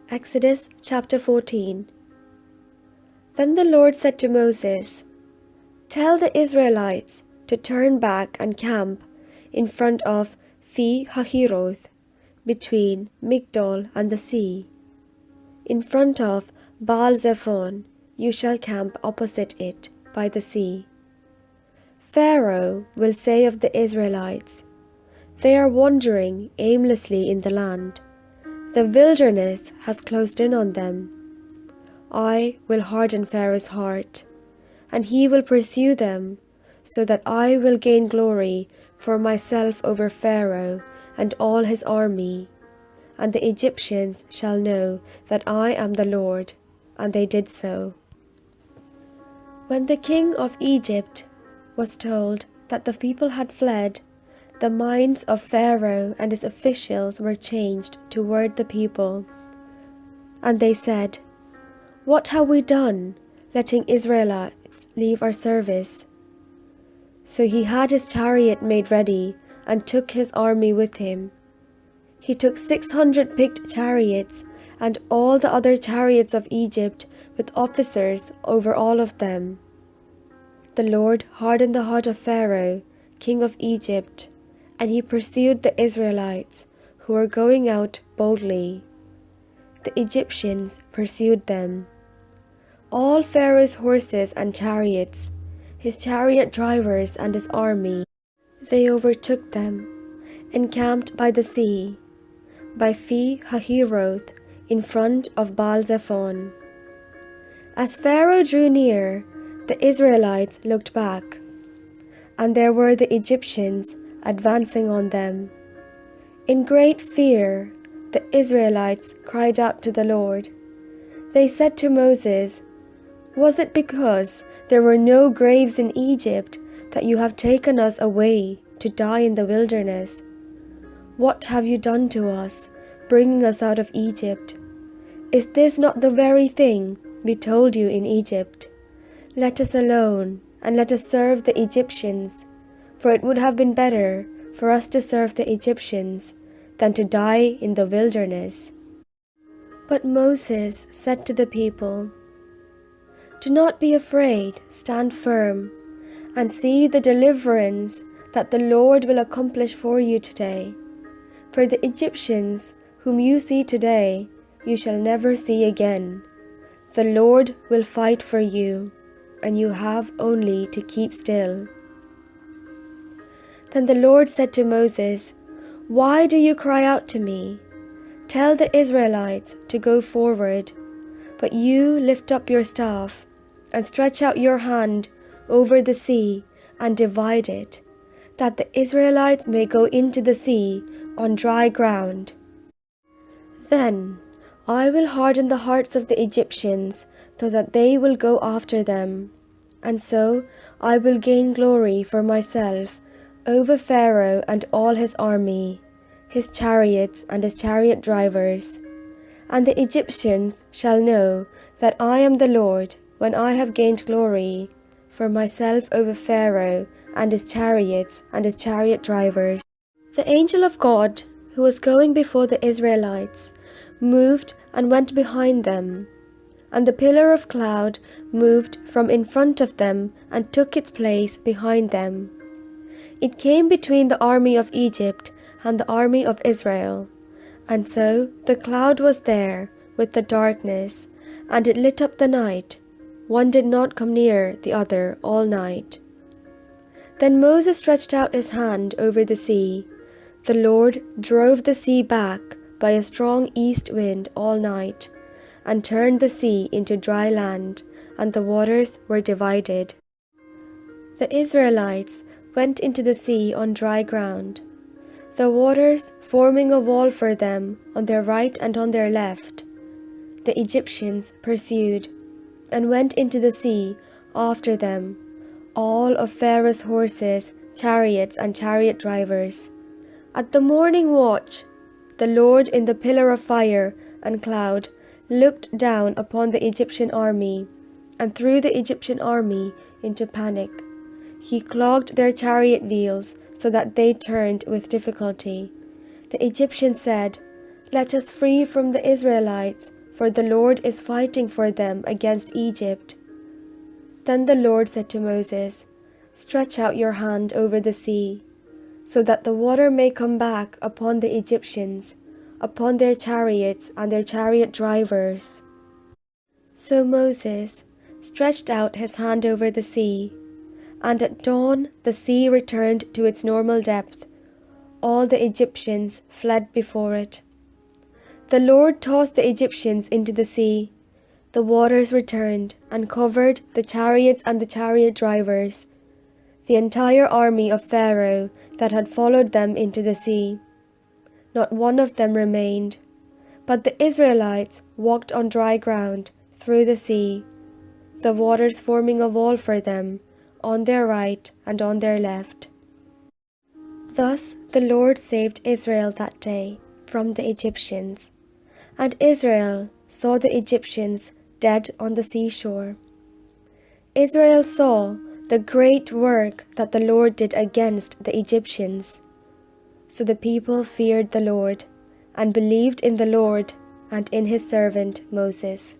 Exodus chapter 14. Then the Lord said to Moses, "Tell the Israelites to turn back and camp in front of Pi-hahiroth, between Migdol and the sea. In front of Baal-zephon you shall camp opposite it by the sea. Pharaoh will say of the Israelites, 'They are wandering aimlessly in the land. The wilderness has closed in on them. I will harden Pharaoh's heart, and he will pursue them, so that I will gain glory for myself over Pharaoh and all his army. And the Egyptians shall know that I am the Lord.' And they did so." When the king of Egypt was told that the people had fled, the minds of Pharaoh and his officials were changed toward the people. And they said, "What have we done, letting Israelites leave our service?" So he had his chariot made ready and took his army with him. He took 600 picked chariots and all the other chariots of Egypt with officers over all of them. The Lord hardened the heart of Pharaoh, king of Egypt, and he pursued the Israelites, who were going out boldly. The Egyptians pursued them. All Pharaoh's horses and chariots, his chariot drivers and his army, they overtook them, encamped by the sea, by Pi-hahiroth, in front of Baal-zephon. As Pharaoh drew near, the Israelites looked back, and there were the Egyptians advancing on them. In great fear, the Israelites cried out to the Lord. They said to Moses, "Was it because there were no graves in Egypt that you have taken us away to die in the wilderness? What have you done to us, bringing us out of Egypt? Is this not the very thing we told you in Egypt? Let us alone, and let us serve the Egyptians. For it would have been better for us to serve the Egyptians than to die in the wilderness." But Moses said to the people, "Do not be afraid, stand firm, and see the deliverance that the Lord will accomplish for you today. For the Egyptians whom you see today, you shall never see again. The Lord will fight for you, and you have only to keep still." Then the Lord said to Moses, "Why do you cry out to me? Tell the Israelites to go forward, but you lift up your staff and stretch out your hand over the sea and divide it, that the Israelites may go into the sea on dry ground. Then I will harden the hearts of the Egyptians so that they will go after them, and so I will gain glory for myself over Pharaoh and all his army, his chariots and his chariot drivers. And the Egyptians shall know that I am the Lord when I have gained glory for myself over Pharaoh and his chariots and his chariot drivers." The angel of God, who was going before the Israelites, moved and went behind them, and the pillar of cloud moved from in front of them and took its place behind them. It came between the army of Egypt and the army of Israel, and so the cloud was there with the darkness, and it lit up the night. One did not come near the other all night. Then Moses stretched out his hand over the sea. The Lord drove the sea back by a strong east wind all night, and turned the sea into dry land, and the waters were divided. The Israelites went into the sea on dry ground, the waters forming a wall for them on their right and on their left. The Egyptians pursued, and went into the sea after them, all of Pharaoh's horses, chariots, and chariot drivers. At the morning watch, the Lord in the pillar of fire and cloud looked down upon the Egyptian army, and threw the Egyptian army into panic. He clogged their chariot wheels so that they turned with difficulty. The Egyptians said, "Let us flee from the Israelites, for the Lord is fighting for them against Egypt." Then the Lord said to Moses, "Stretch out your hand over the sea, so that the water may come back upon the Egyptians, upon their chariots and their chariot drivers." So Moses stretched out his hand over the sea, and at dawn the sea returned to its normal depth. All the Egyptians fled before it. The Lord tossed the Egyptians into the sea. The waters returned and covered the chariots and the chariot drivers, the entire army of Pharaoh that had followed them into the sea. Not one of them remained, but the Israelites walked on dry ground through the sea, the waters forming a wall for them on their right and on their left. Thus the Lord saved Israel that day from the Egyptians, and Israel saw the Egyptians dead on the seashore. Israel saw the great work that the Lord did against the Egyptians. So the people feared the Lord and believed in the Lord and in his servant Moses.